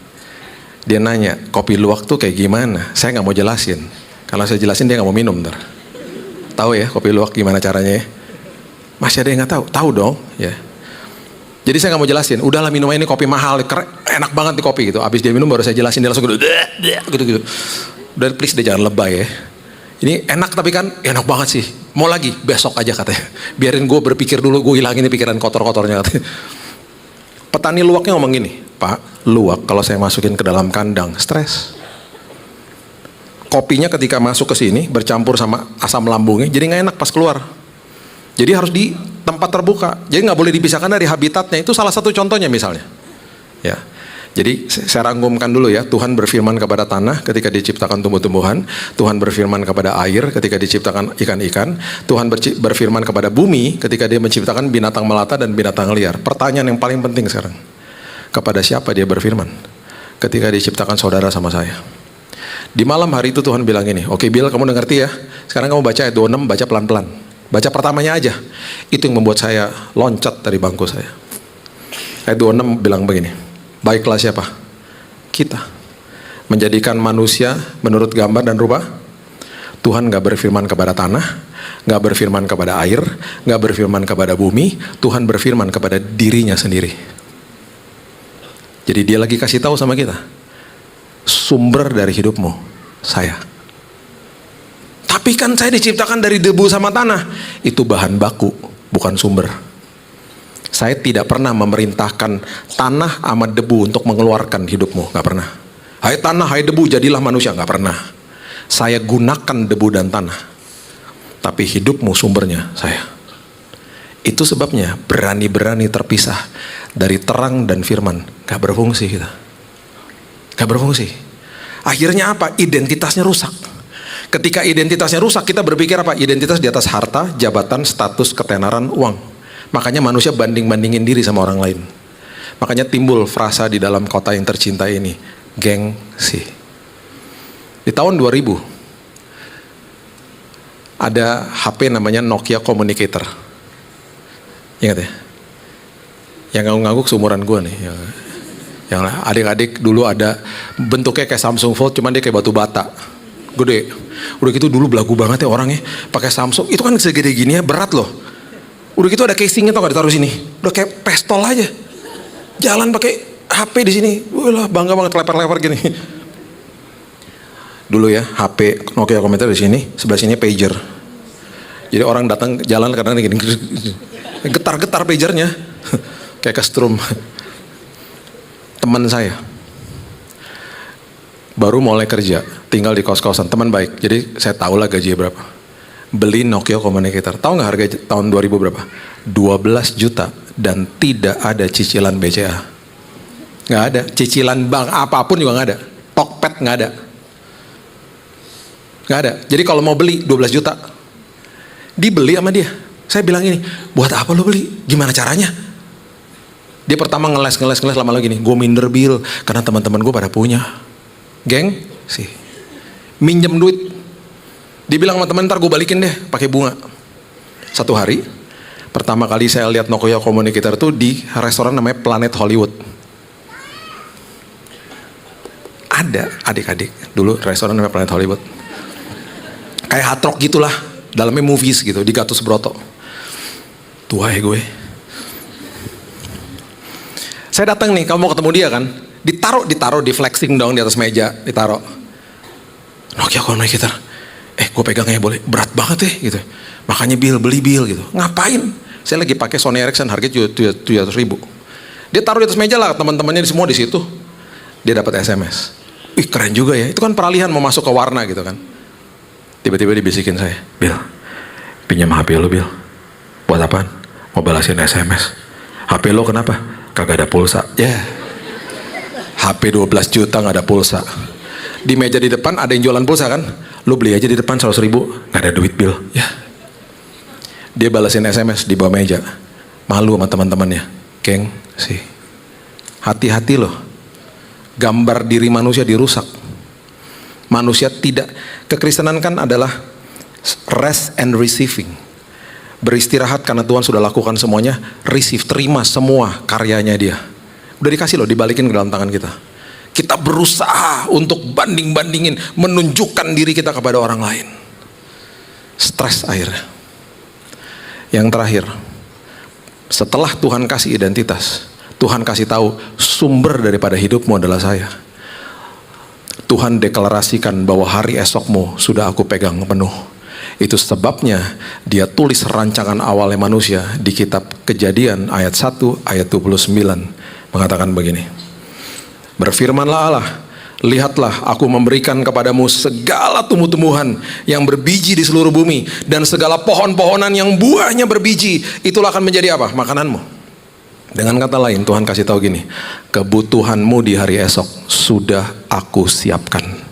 Dia nanya, kopi luwak tuh kayak gimana? Saya nggak mau jelasin. Kalau saya jelasin dia nggak mau minum ntar. Tahu ya kopi luwak gimana caranya ya? Masih ada yang nggak tahu? Tahu dong, ya. Jadi saya nggak mau jelasin. Udahlah minum ini kopi mahal, enak banget nih kopi gitu. Abis dia minum baru saya jelasin, dia langsung gitu. Udah please deh jangan lebay ya. Ini enak tapi kan enak banget sih. Mau lagi besok aja katanya. Biarin gue berpikir dulu, gue hilangin pikiran kotor-kotornya katanya. Petani luwaknya ngomong gini, Pak, luwak kalau saya masukin ke dalam kandang stres. Kopinya ketika masuk ke sini bercampur sama asam lambungnya, jadi nggak enak pas keluar. Jadi harus di tempat terbuka. Jadi nggak boleh dipisahkan dari habitatnya. Itu salah satu contohnya misalnya. Ya. Jadi saya rangkumkan dulu ya. Tuhan berfirman kepada tanah ketika diciptakan tumbuh-tumbuhan. Tuhan berfirman kepada air ketika diciptakan ikan-ikan. Tuhan berfirman kepada bumi ketika dia menciptakan binatang melata dan binatang liar. Pertanyaan yang paling penting sekarang. Kepada siapa dia berfirman? Ketika diciptakan saudara sama saya. Di malam hari itu Tuhan bilang gini, oke Bill kamu udah ngerti ya. Sekarang kamu baca ayat 26, baca pelan-pelan. Baca pertamanya aja. Itu yang membuat saya loncat dari bangku saya. Ayat 26 bilang begini. Baiklah siapa? Kita. Menjadikan manusia menurut gambar dan rupa. Tuhan gak berfirman kepada tanah, gak berfirman kepada air, gak berfirman kepada bumi. Tuhan berfirman kepada dirinya sendiri. Jadi dia lagi kasih tahu sama kita. Sumber dari hidupmu, saya. Tapi kan saya diciptakan dari debu sama tanah. Itu bahan baku, bukan sumber. Saya tidak pernah memerintahkan tanah sama debu untuk mengeluarkan hidupmu. Gak pernah. Hai tanah, hai debu, jadilah manusia. Gak pernah. Saya gunakan debu dan tanah. Tapi hidupmu sumbernya saya. Itu sebabnya berani-berani terpisah dari terang dan firman. Gak berfungsi kita. Gak berfungsi. Akhirnya apa? Identitasnya rusak. Ketika identitasnya rusak, kita berpikir apa? Identitas di atas harta, jabatan, status, ketenaran, uang. Makanya manusia banding-bandingin diri sama orang lain. Makanya timbul frasa di dalam kota yang tercinta ini, gengsi. Di tahun 2000, ada HP namanya Nokia Communicator. Ingat ya? Yang ngangguk-ngangguk seumuran gue nih. Yang adik-adik dulu ada bentuknya kayak Samsung Fold, cuman dia kayak batu bata, gede. Udah gitu dulu belagu banget ya orangnya, pakai Samsung. Itu kan segede gini ya, berat loh. Udah gitu ada casingnya tau gak ditaruh sini. Udah kayak pistol aja. Jalan pakai HP di sini. Wah bangga banget leper-leper gini. Dulu ya HP Nokia Commander di sini, sebelah sini pager. Jadi orang datang jalan kadang gini, getar-getar pagernya, kayak kestrum. Teman saya baru mulai kerja, tinggal di kos-kosan, teman baik. Jadi saya tahu lah gajinya berapa. Beli Nokia Communicator. Tahu nggak harga tahun 2000 berapa? 12 juta dan tidak ada cicilan BCA. Nggak ada. Cicilan bank apapun juga nggak ada. Tokped nggak ada. Nggak ada. Jadi kalau mau beli 12 juta, dibeli sama dia. Saya bilang ini, buat apa lo beli? Gimana caranya? Dia pertama ngeles lama-lama gini, gue minder Bill, karena teman-teman gue pada punya. Geng, sih. Minjem duit. Dia bilang sama teman, ntar gue balikin deh, pakai bunga. Satu hari, pertama kali saya lihat Nokia Communicator tuh di restoran namanya Planet Hollywood. Ada adik-adik, dulu restoran namanya Planet Hollywood. Kayak Hard Rock gitulah, dalamnya movies gitu, di Gatot Subroto. Tua ya gue. Saya datang nih, kamu mau ketemu dia kan? Ditaruh di flexing dong di atas meja, ditaruh. Nokia Communicator. Gue pegangnya boleh, berat banget ya gitu. Makanya beli Bill gitu. Ngapain? Saya lagi pakai Sony Ericsson harganya 700 ribu. Dia taruh di atas meja lah, teman-temannya semua di situ. Dia dapat SMS. Ih keren juga ya. Itu kan peralihan mau masuk ke warna gitu kan. Tiba-tiba dibisikin saya, Bill, pinjam HP lo Bill. Buat apaan? Mau balasin SMS. HP lo kenapa? Kagak ada pulsa. Ya. HP 12 juta gak ada pulsa. Di meja di depan ada yang jualan pulsa kan? Lu beli aja di depan 100 ribu. Gak ada duit Bill. Ya. Dia balasin SMS di bawah meja. Malu sama teman-temannya. Geng sih. Hati-hati loh. Gambar diri manusia dirusak. Manusia tidak. Kekristenan kan adalah rest and receiving. Beristirahat karena Tuhan sudah lakukan semuanya. Receive, terima semua karyanya dia. Udah dikasih loh, dibalikin ke dalam tangan kita. Kita berusaha untuk banding-bandingin, menunjukkan diri kita kepada orang lain. Stres akhirnya. Yang terakhir, setelah Tuhan kasih identitas, Tuhan kasih tahu sumber daripada hidupmu adalah saya. Tuhan deklarasikan bahwa hari esokmu sudah aku pegang penuh. Itu sebabnya dia tulis rancangan awalnya manusia di kitab Kejadian ayat 1 ayat 29 mengatakan begini. Berfirmanlah Allah, lihatlah aku memberikan kepadamu segala tumbuh-tumbuhan yang berbiji di seluruh bumi dan segala pohon-pohonan yang buahnya berbiji, itulah akan menjadi apa? Makananmu. Dengan kata lain Tuhan kasih tahu gini, kebutuhanmu di hari esok sudah aku siapkan.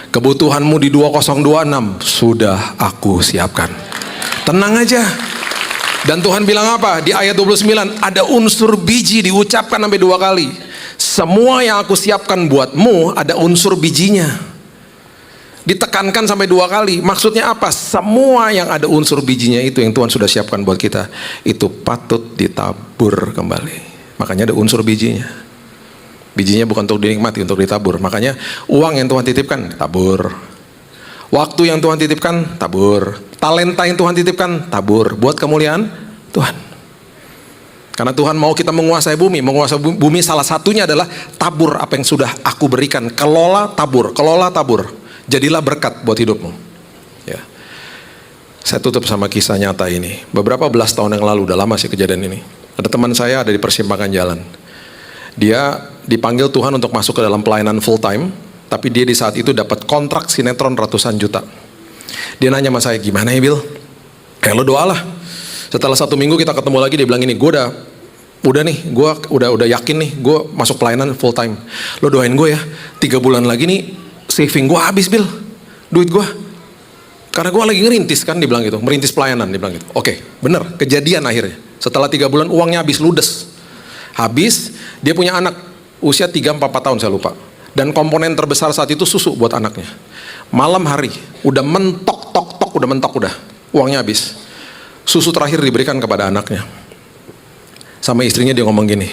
Kebutuhanmu di 2026 sudah aku siapkan. Tenang aja. Dan Tuhan bilang apa? Di ayat 29 ada unsur biji diucapkan sampai 2 kali. Semua yang aku siapkan buatmu ada unsur bijinya. Ditekankan sampai 2 kali. Maksudnya apa? Semua yang ada unsur bijinya itu yang Tuhan sudah siapkan buat kita, itu patut ditabur kembali. Makanya ada unsur bijinya. Bijinya bukan untuk dinikmati, untuk ditabur. Makanya uang yang Tuhan titipkan, tabur. Waktu yang Tuhan titipkan, tabur. Talenta yang Tuhan titipkan, tabur. Buat kemuliaan Tuhan. Karena Tuhan mau kita menguasai bumi. Menguasai bumi salah satunya adalah tabur apa yang sudah aku berikan. Kelola tabur, kelola tabur. Jadilah berkat buat hidupmu. Ya. Saya tutup sama kisah nyata ini. Beberapa belas tahun yang lalu, udah lama sih kejadian ini. Ada teman saya ada di persimpangan jalan. Dia dipanggil Tuhan untuk masuk ke dalam pelayanan full time, tapi dia di saat itu dapat kontrak sinetron ratusan juta. Dia nanya sama saya, gimana ya Bill? Lo doalah. Setelah 1 minggu kita ketemu lagi, dia bilang ini, gue udah nih, gue udah yakin nih, gue masuk pelayanan full time. Lo doain gue ya, 3 bulan lagi nih saving gue habis Bill, duit gue. Karena gue lagi ngerintis kan, dia bilang gitu, merintis pelayanan, dia bilang gitu. Oke, bener, kejadian akhirnya. Setelah 3 bulan uangnya habis ludes. Habis, dia punya anak usia 3-4 tahun saya lupa. Dan komponen terbesar saat itu susu buat anaknya. Malam hari, udah mentok, udah uangnya habis. Susu terakhir diberikan kepada anaknya. Sama istrinya dia ngomong gini,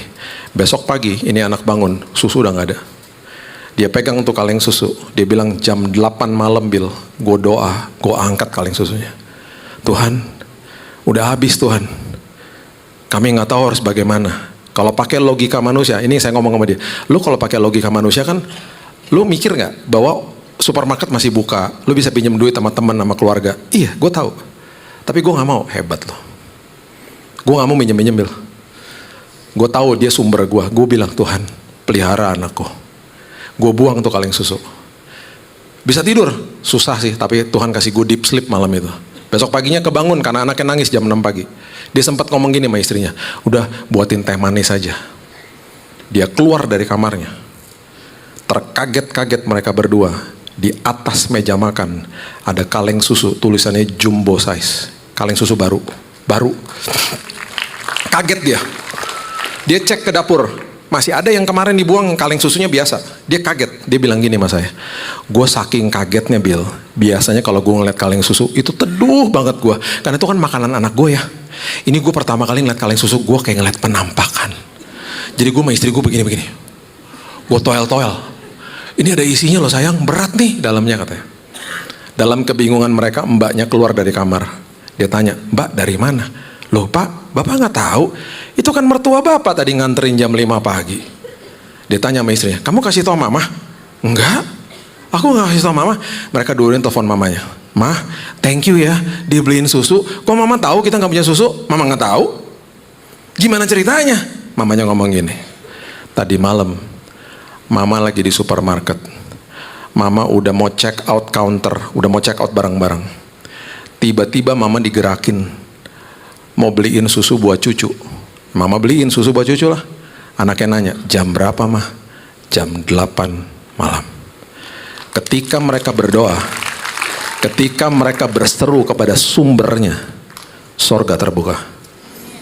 Besok pagi ini anak bangun, susu udah nggak ada. Dia pegang untuk kaleng susu. Dia bilang jam 8 malam Bill, gue doa, gue angkat kaleng susunya. Tuhan, udah habis Tuhan. Kami nggak tahu harus bagaimana. Kalau pakai logika manusia, ini saya ngomong sama dia. Lu kalau pakai logika manusia kan, lu mikir nggak bahwa supermarket masih buka, lu bisa pinjam duit sama teman, sama keluarga. Iya, gue tahu. Tapi gue nggak mau. Hebat lo. Gue nggak mau minjem Bill. Gue tahu dia sumber gue. Gue bilang Tuhan, pelihara anakku. Gue buang tuh kaleng susu. Bisa tidur, susah sih, tapi Tuhan kasih gue deep sleep malam itu. Besok paginya kebangun karena anaknya nangis jam 6 pagi. Dia sempat ngomong gini sama istrinya, udah buatin teh manis aja. Dia keluar dari kamarnya. Terkaget-kaget mereka berdua. Di atas meja makan ada kaleng susu, tulisannya jumbo size. Kaleng susu baru. Kaget dia. Dia cek ke dapur. Masih ada yang kemarin dibuang kaleng susunya biasa. Dia kaget. Dia bilang gini sama saya. Gue saking kagetnya Bill. Biasanya kalau gue ngeliat kaleng susu itu teduh banget gue. Karena itu kan makanan anak gue ya. Ini gue pertama kali ngeliat kaleng susu gue kayak ngeliat penampakan. Jadi gue sama istri gue begini-begini. Gue toel. Ini ada isinya loh sayang. Berat nih dalamnya katanya. Dalam kebingungan mereka mbaknya keluar dari kamar. Dia tanya, Mbak dari mana? Loh Pak, Bapak nggak tahu? Itu kan mertua Bapak tadi nganterin jam 5 pagi. Dia tanya sama istrinya, kamu kasih tau Mama? Enggak, aku nggak kasih tau Mama. Mereka duluin telepon mamanya. Mah, thank you ya, dibeliin susu. Kok Mama tahu kita nggak punya susu? Mama nggak tahu. Gimana ceritanya? Mamanya ngomong gini. Tadi malam, Mama lagi di supermarket. Mama udah mau check out counter, udah mau check out barang-barang. Tiba-tiba Mama digerakin. Mau beliin susu buat cucu. Mama beliin susu buat cucu lah. Anaknya nanya, jam berapa mah? Jam 8 malam. Ketika mereka berdoa, ketika mereka berseru kepada sumbernya, sorga terbuka.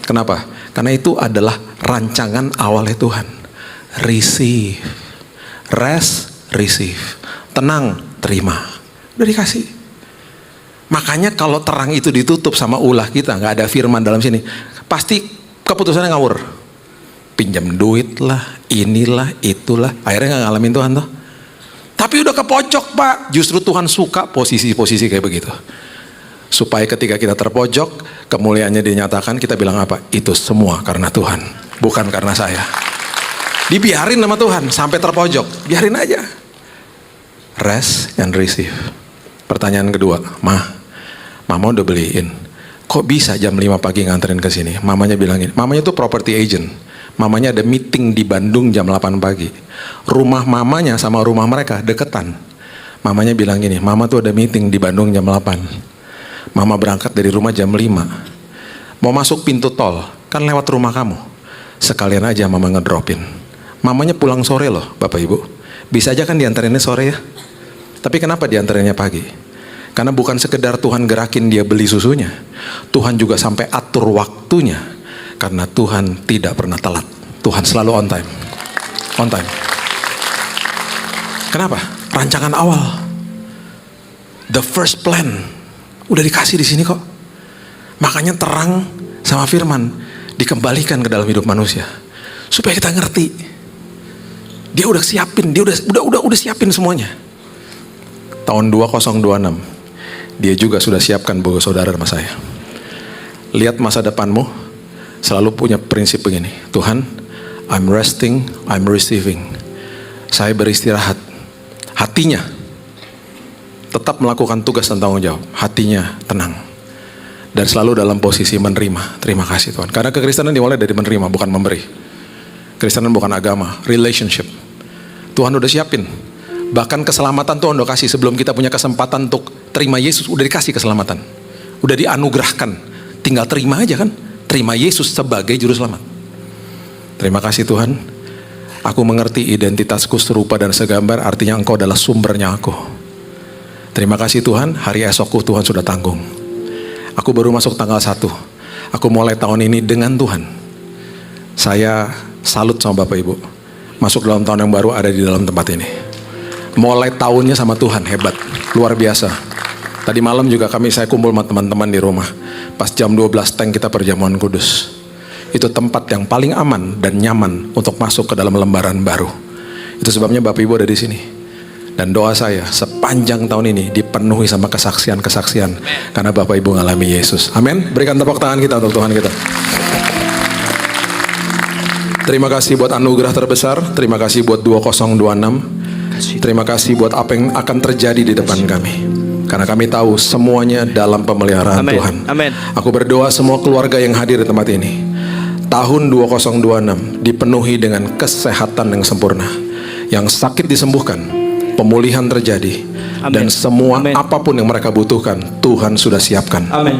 Kenapa? Karena itu adalah rancangan awalnya Tuhan. Receive. Rest, receive. Tenang, terima. Udah dikasih. Makanya kalau terang itu ditutup sama ulah kita, nggak ada firman dalam sini, pasti keputusannya ngawur. Pinjam duit lah, inilah, itulah, akhirnya nggak ngalamin Tuhan tuh. Tapi udah ke pojok Pak, justru Tuhan suka posisi-posisi kayak begitu. Supaya ketika kita terpojok, kemuliaannya dinyatakan, kita bilang apa? Itu semua karena Tuhan, bukan karena saya. Dibiarin sama Tuhan sampai terpojok, biarin aja. Rest and receive. Pertanyaan kedua, Mama udah beliin. Kok bisa jam 5 pagi nganterin ke sini? Mamanya bilang gini, mamanya tuh property agent. Mamanya ada meeting di Bandung jam 8 pagi. Rumah mamanya sama rumah mereka deketan. Mamanya bilang gini, Mama tuh ada meeting di Bandung jam 8. Mama berangkat dari rumah jam 5. Mau masuk pintu tol, kan lewat rumah kamu. Sekalian aja Mama ngedropin. Mamanya pulang sore loh, Bapak Ibu. Bisa aja kan dianterinnya sore ya. Tapi kenapa dianterinnya pagi? Karena bukan sekedar Tuhan gerakin dia beli susunya. Tuhan juga sampai atur waktunya. Karena Tuhan tidak pernah telat. Tuhan selalu on time. On time. Kenapa? Rancangan awal. The first plan. Udah dikasih di sini kok. Makanya terang sama firman dikembalikan ke dalam hidup manusia. Supaya kita ngerti. Dia udah siapin. Dia udah siapin semuanya. Tahun 2026. Dia juga sudah siapkan buku saudara sama saya. Lihat masa depanmu, selalu punya prinsip begini. Tuhan, I'm resting, I'm receiving. Saya beristirahat. Hatinya tetap melakukan tugas dan tanggung jawab. Hatinya tenang. Dan selalu dalam posisi menerima. Terima kasih Tuhan. Karena kekristenan dimulai dari menerima, bukan memberi. Kekristenan bukan agama, relationship. Tuhan udah siapin. Bahkan keselamatan Tuhan udah kasih sebelum kita punya kesempatan untuk terima Yesus, udah dikasih keselamatan. Udah dianugerahkan. Tinggal terima aja kan. Terima Yesus sebagai juru selamat. Terima kasih Tuhan. Aku mengerti identitasku serupa dan segambar, artinya Engkau adalah sumbernya aku. Terima kasih Tuhan, hari esokku Tuhan sudah tanggung. Aku baru masuk tanggal 1. Aku mulai tahun ini dengan Tuhan. Saya salut sama Bapak Ibu. Masuk dalam tahun yang baru ada di dalam tempat ini. Mulai tahunnya sama Tuhan, hebat, luar biasa. Tadi malam juga saya kumpul sama teman-teman di rumah. Pas jam 12 tank kita perjamuan kudus. itu tempat yang paling aman dan nyaman untuk masuk ke dalam lembaran baru. Itu sebabnya Bapak Ibu ada di sini. Dan doa saya sepanjang tahun ini dipenuhi sama kesaksian-kesaksian karena Bapak Ibu ngalami Yesus. Amin. Berikan tepuk tangan kita untuk Tuhan kita. Terima kasih buat anugerah terbesar. Terima kasih buat 2026. Terima kasih buat apa yang akan terjadi di depan kami. Karena kami tahu semuanya dalam pemeliharaan Tuhan. Amin. Aku berdoa semua keluarga yang hadir di tempat ini, tahun 2026 dipenuhi dengan kesehatan yang sempurna. Yang sakit disembuhkan, pemulihan terjadi. Amin. Dan semua Amin. apapun yang mereka butuhkan, Tuhan sudah siapkan. Amin.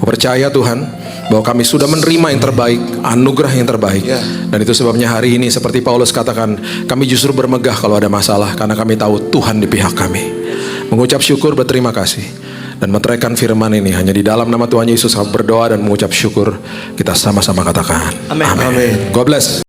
Aku percaya Tuhan bahwa kami sudah menerima yang terbaik, anugerah yang terbaik. Dan itu sebabnya hari ini seperti Paulus katakan, kami justru bermegah kalau ada masalah karena kami tahu Tuhan di pihak kami. Mengucap syukur, berterima kasih, dan meteraikan firman ini hanya di dalam nama Tuhan Yesus. Kami berdoa dan mengucap syukur. Kita sama-sama katakan Amin. Amin. God bless.